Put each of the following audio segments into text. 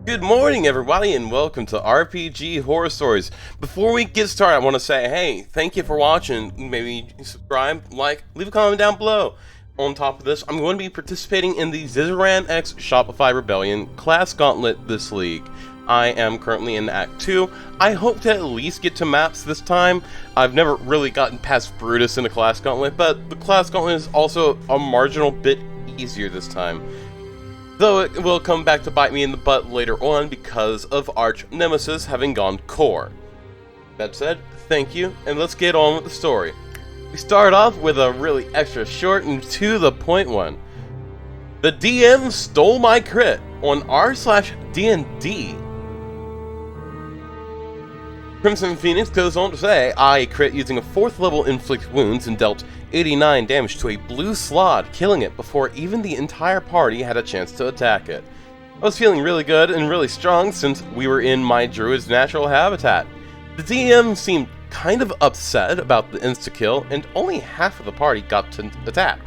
Good morning, everybody, and welcome to RPG Horror Stories. Before we get started, I want to say, hey, thank you for watching. Maybe subscribe, like, leave a comment down below. On top of this, I'm going to be participating in the Zizaran X Shopify Rebellion class gauntlet this league. I am currently in Act 2. I hope to at least get to maps this time. I've never really gotten past Brutus in a class gauntlet, but the class gauntlet is also a marginal bit easier this time. Though it will come back to bite me in the butt later on because of Arch Nemesis having gone core. That said, thank you, and let's get on with the story. We start off with a really extra short and to the point one. The DM stole my crit on r/D&D. Crimson Phoenix goes on to say, I crit using a 4th level inflict wounds and dealt 89 damage to a blue slod, killing it before even the entire party had a chance to attack it. I was feeling really good and really strong since we were in my druid's natural habitat. The DM seemed kind of upset about the insta-kill, and only half of the party got to attack.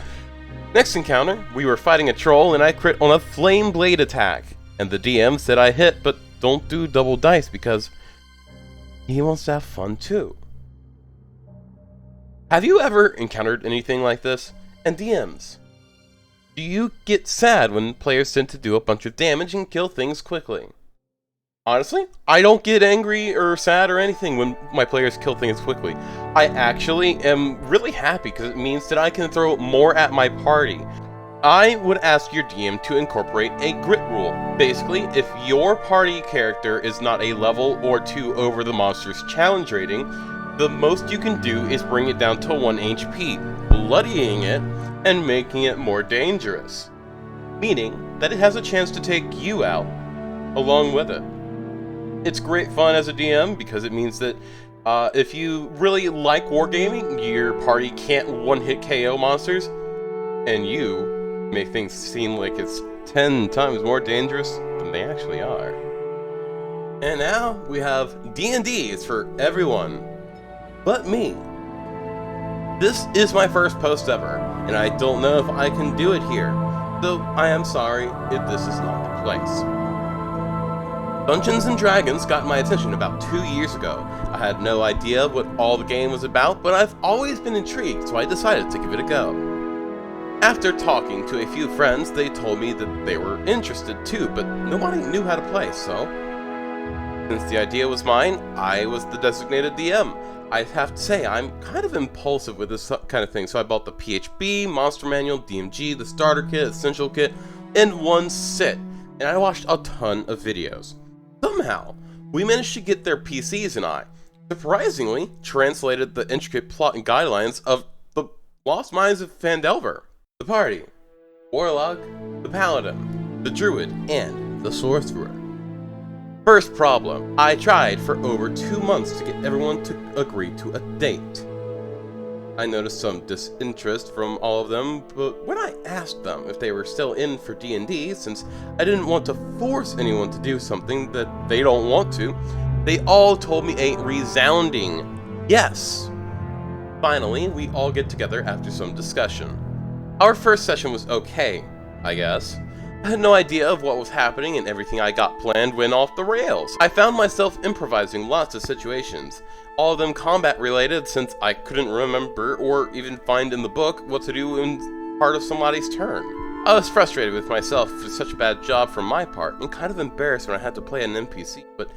Next encounter, we were fighting a troll and I crit on a flame blade attack, and the DM said I hit, but don't do double dice because he wants to have fun too. Have you ever encountered anything like this? And DMs, do you get sad when players tend to do a bunch of damage and kill things quickly? Honestly, I don't get angry or sad or anything when my players kill things quickly. I actually am really happy because it means that I can throw more at my party. I would ask your DM to incorporate a grit rule. Basically, if your party character is not a level or 2 over the monster's challenge rating, the most you can do is bring it down to 1 HP, bloodying it and making it more dangerous. Meaning that it has a chance to take you out along with it. It's great fun as a DM because it means that if you really like wargaming, your party can't one-hit KO monsters, and you make things seem like it's 10 times more dangerous than they actually are. And now we have D&D is for everyone but me. This is my first post ever, and I don't know if I can do it here, though I am sorry if this is not the place. Dungeons & Dragons got my attention about 2 years ago. I had no idea what all the game was about, but I've always been intrigued, so I decided to give it a go. After talking to a few friends, they told me that they were interested too, but nobody knew how to play, so since the idea was mine, I was the designated DM. I have to say, I'm kind of impulsive with this kind of thing, so I bought the PHB, Monster Manual, DMG, the Starter Kit, Essential Kit, in one sit, and I watched a ton of videos. Somehow, we managed to get their PCs and I, surprisingly, translated the intricate plot and guidelines of the Lost Mines of Phandelver. The party, Warlock, the Paladin, the Druid, and the Sorcerer. First problem, I tried for over 2 months to get everyone to agree to a date. I noticed some disinterest from all of them, but when I asked them if they were still in for D&D, since I didn't want to force anyone to do something that they don't want to, they all told me a resounding yes. Finally, we all get together after some discussion. Our first session was okay, I guess. I had no idea of what was happening and everything I got planned went off the rails. I found myself improvising lots of situations, all of them combat related since I couldn't remember or even find in the book what to do in part of somebody's turn. I was frustrated with myself for such a bad job from my part and kind of embarrassed when I had to play an NPC, but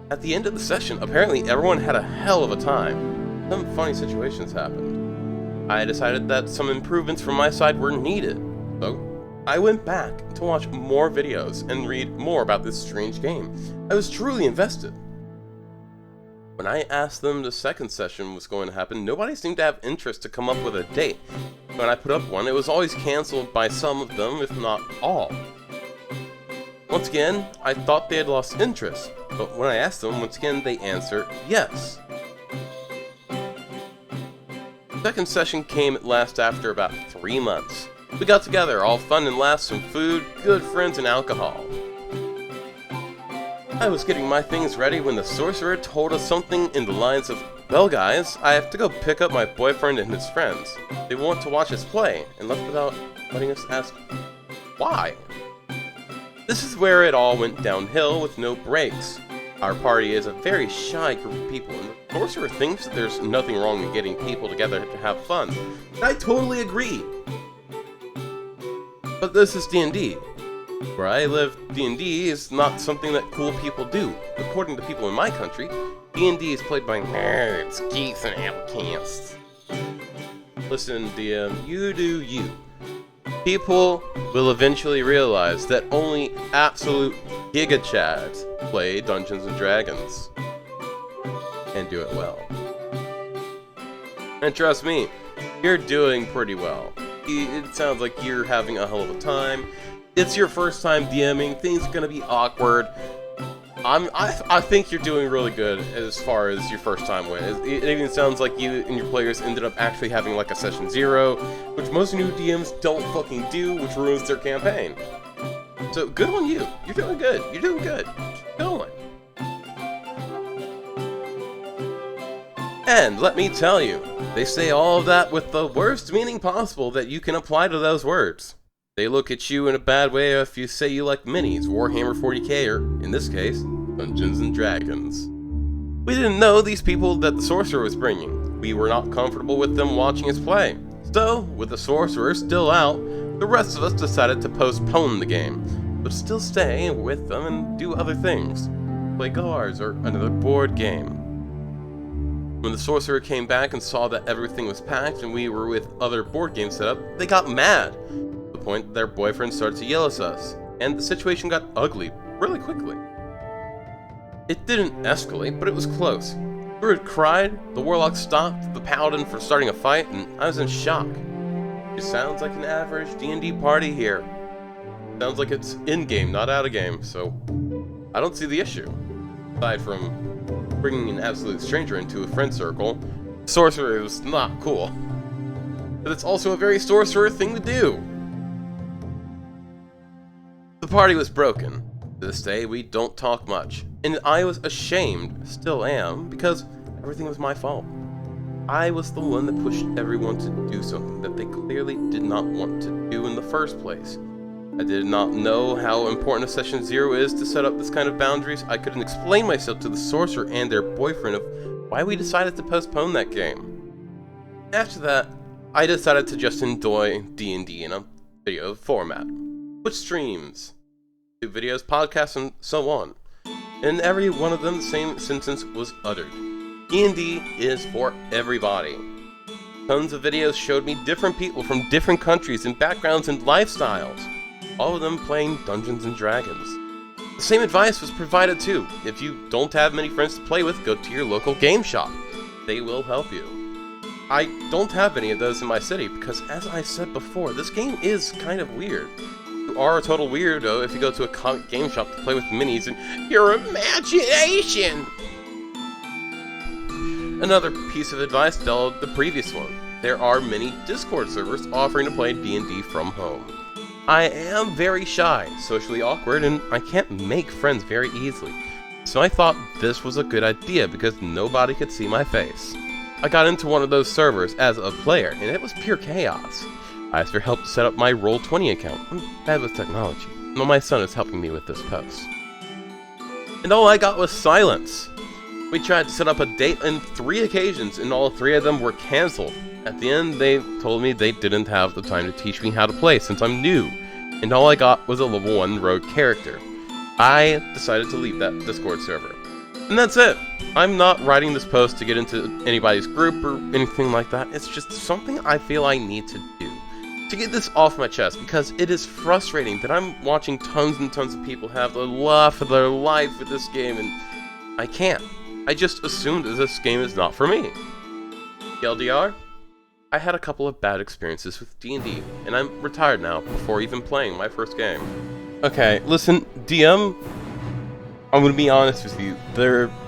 at the end of the session, apparently everyone had a hell of a time. Some funny situations happened. I decided that some improvements from my side were needed, so I went back to watch more videos and read more about this strange game. I was truly invested. When I asked them the second session was going to happen, nobody seemed to have interest to come up with a date. When I put up one, it was always cancelled by some of them, if not all. Once again, I thought they had lost interest, but when I asked them, once again, they answered yes. The second session came at last after about 3 months. We got together, all fun and laughs, some food, good friends, and alcohol. I was getting my things ready when the sorcerer told us something in the lines of, well guys, I have to go pick up my boyfriend and his friends. They want to watch us play, and left without letting us ask why. This is where it all went downhill with no breaks. Our party is a very shy group of people, and the sorcerer thinks that there's nothing wrong in getting people together to have fun. And I totally agree. But this is D&D. Where I live, D&D is not something that cool people do. According to people in my country, D&D is played by nerds, geeks, and outcasts. Listen, DM, you do you. People will eventually realize that only absolute giga-chads play Dungeons & Dragons. And do it well. And trust me, you're doing pretty well. It sounds like you're having a hell of a time. It's your first time DMing, things are gonna be awkward. I think you're doing really good as far as your first time win. It even sounds like you and your players ended up actually having like a session 0, which most new DMs don't fucking do, which ruins their campaign. So good on you. You're doing good. You're doing good. Keep going. And let me tell you, they say all of that with the worst meaning possible that you can apply to those words. They look at you in a bad way if you say you like minis, Warhammer 40k, or, in this case, Dungeons & Dragons. We didn't know these people that the sorcerer was bringing. We were not comfortable with them watching us play. So, with the sorcerer still out, the rest of us decided to postpone the game, but still stay with them and do other things. Play cards or another board game. When the sorcerer came back and saw that everything was packed and we were with other board games set up, they got mad. To the point that their boyfriend started to yell at us, and the situation got ugly really quickly. It didn't escalate, but it was close. Druid cried, the warlock stopped the paladin for starting a fight, and I was in shock. It sounds like an average D&D party here. Sounds like it's in-game, not out-of-game, so I don't see the issue. Aside from bringing an absolute stranger into a friend circle, sorcerer was not cool. But it's also a very sorcerer thing to do. The party was broken. To this day, we don't talk much, and I was ashamed, still am, because everything was my fault. I was the one that pushed everyone to do something that they clearly did not want to do in the first place. I did not know how important a session 0 is to set up this kind of boundaries. I couldn't explain myself to the sorcerer and their boyfriend of why we decided to postpone that game. After that, I decided to just enjoy D&D in a video format, which streams, videos, podcasts, and so on. In every one of them, the same sentence was uttered. D&D is for everybody. Tons of videos showed me different people from different countries and backgrounds and lifestyles, all of them playing Dungeons & Dragons. The same advice was provided too. If you don't have many friends to play with, go to your local game shop. They will help you. I don't have any of those in my city because, as I said before, this game is kind of weird. You are a total weirdo if you go to a comic game shop to play with minis and your imagination! Another piece of advice followed the previous one. There are many Discord servers offering to play D&D from home. I am very shy, socially awkward, and I can't make friends very easily. So I thought this was a good idea because nobody could see my face. I got into one of those servers as a player, and it was pure chaos. I asked for help to set up my Roll20 account. I'm bad with technology. Well, my son is helping me with this post. And all I got was silence. We tried to set up a date on 3 occasions, and all 3 of them were cancelled. At the end, they told me they didn't have the time to teach me how to play since I'm new, and all I got was a level 1 rogue character. I decided to leave that Discord server. And that's it. I'm not writing this post to get into anybody's group or anything like that. It's just something I feel I need to do. To get this off my chest, because it is frustrating that I'm watching tons and tons of people have the love of their life with this game, and I can't. I just assumed that this game is not for me. TLDR, I had a couple of bad experiences with D&D, and I'm retired now before even playing my first game. Okay, listen, DM, I'm gonna be honest with you.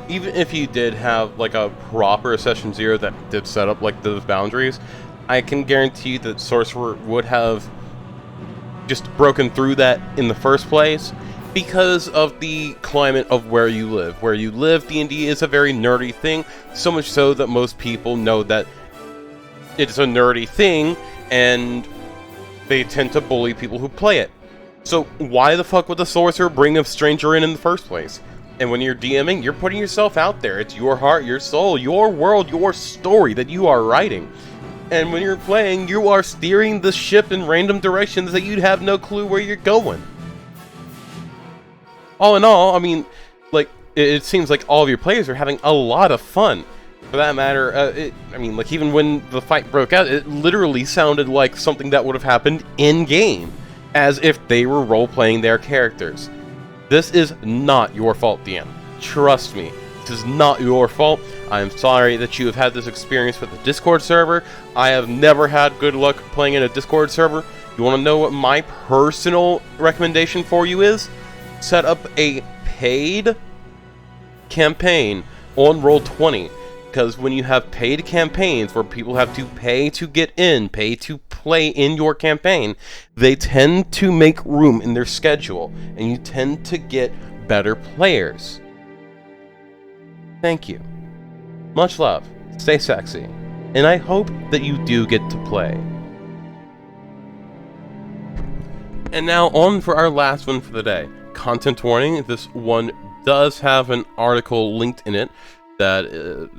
Even if you did have like a proper session 0 that did set up like those boundaries, I can guarantee you that Sorcerer would have just broken through that in the first place because of the climate of where you live. Where you live, D&D is a very nerdy thing, so much so that most people know that it's a nerdy thing, and they tend to bully people who play it. So why the fuck would the sorcerer bring a stranger in the first place? And when you're DMing, you're putting yourself out there. It's your heart, your soul, your world, your story that you are writing. And when you're playing, you are steering the ship in random directions that you'd have no clue where you're going. All in all, I mean, like, it seems like all of your players are having a lot of fun. For that matter, I mean, like, even when the fight broke out, it literally sounded like something that would have happened in-game, as if they were role-playing their characters. This is not your fault, DM. Trust me, this is not your fault. I am sorry that you have had this experience with the Discord server. I have never had good luck playing in a Discord server. You want to know what my personal recommendation for you is? Set up a paid campaign on Roll20. Because when you have paid campaigns where people have to pay to get in, pay to play in your campaign, they tend to make room in their schedule, and you tend to get better players. Thank you. Much love. Stay sexy. And I hope that you do get to play. And now on for our last one for the day. Content warning, this one does have an article linked in it that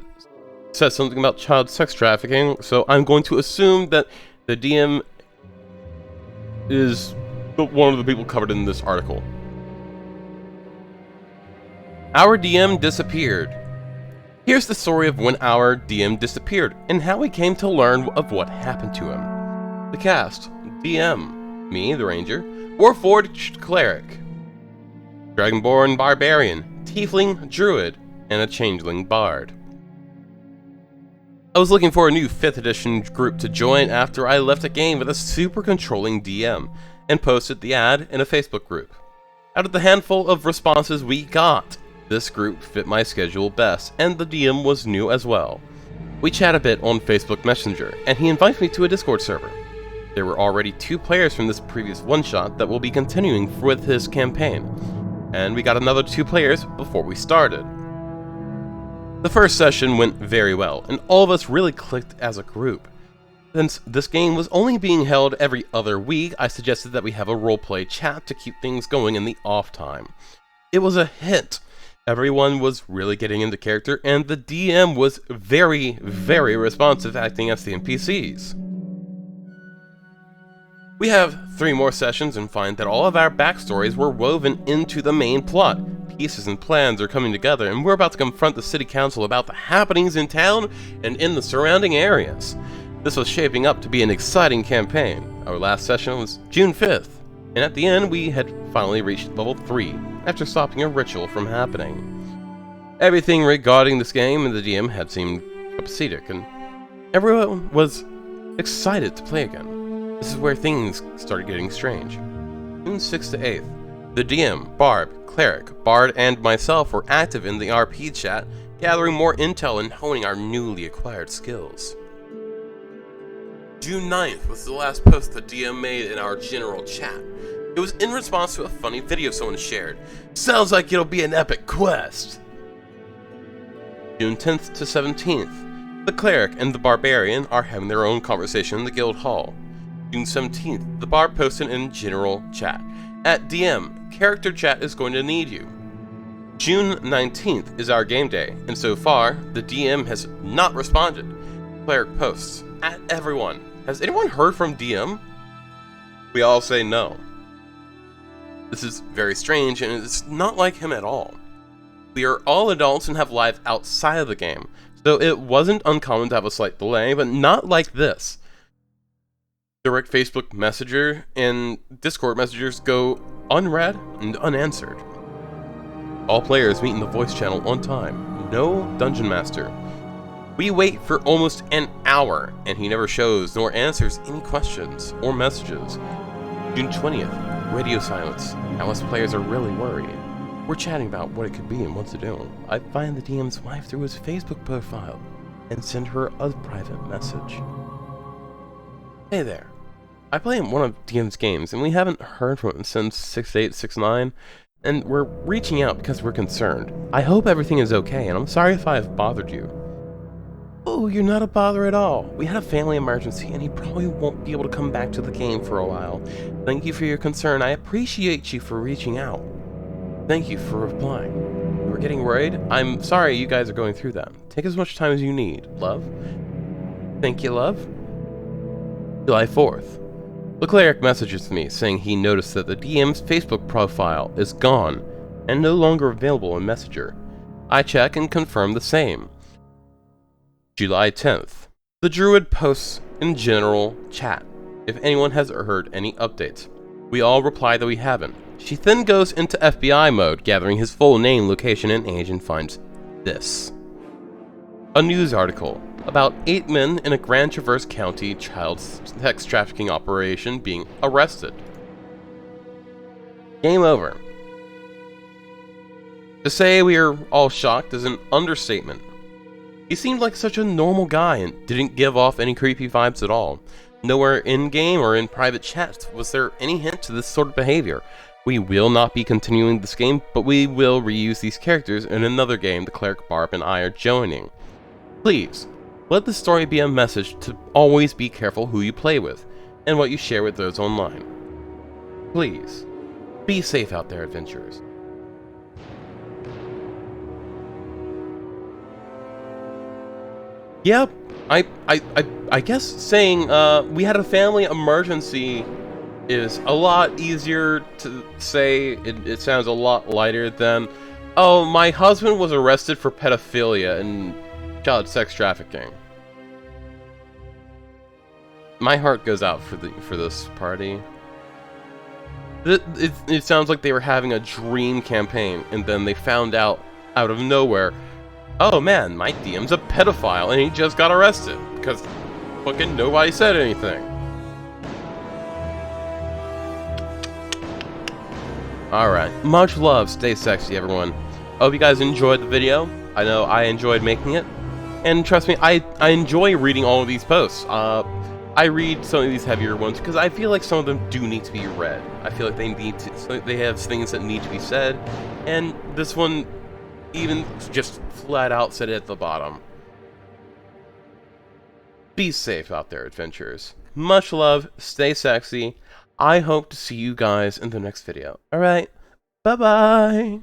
says something about child sex trafficking, so I'm going to assume that the DM is one of the people covered in this article. Our DM disappeared. Here's the story of when our DM disappeared and how we came to learn of what happened to him. The cast: DM, me, the Ranger, Warforged Cleric, Dragonborn Barbarian, Tiefling Druid, and a Changeling Bard. I was looking for a new 5th edition group to join after I left a game with a super controlling DM, and posted the ad in a Facebook group. Out of the handful of responses we got, this group fit my schedule best, and the DM was new as well. We chat a bit on Facebook Messenger, and he invited me to a Discord server. There were already 2 players from this previous one-shot that will be continuing with his campaign, and we got another 2 players before we started. The first session went very well, and all of us really clicked as a group. Since this game was only being held every other week, I suggested that we have a roleplay chat to keep things going in the off time. It was a hit. Everyone was really getting into character, and the DM was very, very responsive, acting as the NPCs. We have 3 more sessions and find that all of our backstories were woven into the main plot. Pieces and plans are coming together, and we're about to confront the city council about the happenings in town and in the surrounding areas. This was shaping up to be an exciting campaign. Our last session was June 5th, and at the end we had finally reached level 3, after stopping a ritual from happening. Everything regarding this game and the DM had seemed copacetic, and everyone was excited to play again. This is where things started getting strange. June 6th to 8th. The DM, Barb, Cleric, Bard, and myself were active in the RP chat, gathering more intel and honing our newly acquired skills. June 9th was the last post the DM made in our general chat. It was in response to a funny video someone shared. Sounds like it'll be an epic quest! June 10th to 17th. The Cleric and the Barbarian are having their own conversation in the guild hall. June 17th, the Bard posted in general chat. At DM, character chat is going to need you. June 19th is our game day, and so far, the DM has not responded. Cleric posts, at everyone, has anyone heard from DM? We all say no. This is very strange, and it's not like him at all. We are all adults and have life outside of the game, so it wasn't uncommon to have a slight delay, but not like this. Direct Facebook Messenger and Discord messages go unread and unanswered. All players meet in the voice channel on time. No Dungeon Master. We wait for almost an hour, and he never shows nor answers any questions or messages. June 20th, radio silence. Now us players are really worried. We're chatting about what it could be and what to do. I find the DM's wife through his Facebook profile and send her a private message. Hey there. I play in one of DM's games, and we haven't heard from him since 6869, and we're reaching out because we're concerned. I hope everything is okay, and I'm sorry if I have bothered you. Oh, you're not a bother at all. We had a family emergency, and he probably won't be able to come back to the game for a while. Thank you for your concern. I appreciate you for reaching out. Thank you for replying. You were getting worried? I'm sorry you guys are going through that. Take as much time as you need. Love? Thank you, love. July 4th. The cleric messages me saying he noticed that the DM's Facebook profile is gone and no longer available in Messenger. I check and confirm the same. July 10th. The druid posts in general chat if anyone has heard any updates. We all reply that we haven't. She then goes into FBI mode, gathering his full name, location, and age, and finds this. A news article about 8 men in a Grand Traverse County child sex trafficking operation being arrested. Game over. To say we are all shocked is an understatement. He seemed like such a normal guy and didn't give off any creepy vibes at all. Nowhere in-game or in private chats was there any hint to this sort of behavior. We will not be continuing this game, but we will reuse these characters in another game the cleric Barb and I are joining. Please, let the story be a message to always be careful who you play with, and what you share with those online. Please, be safe out there, adventurers. Yep, I guess saying, we had a family emergency is a lot easier to say. It sounds a lot lighter than, oh, my husband was arrested for pedophilia and child sex trafficking. My heart goes out for this party. It sounds like they were having a dream campaign, and then they found out of nowhere, oh man, my DM's a pedophile, and he just got arrested because fucking nobody said anything. Alright, much love, stay sexy everyone. I hope you guys enjoyed the video. I know I enjoyed making it. And trust me, I enjoy reading all of these posts. I read some of these heavier ones because I feel like some of them do need to be read. I feel like they have things that need to be said. And this one even just flat out said it at the bottom. Be safe out there, adventurers. Much love, stay sexy. I hope to see you guys in the next video. Alright, bye-bye!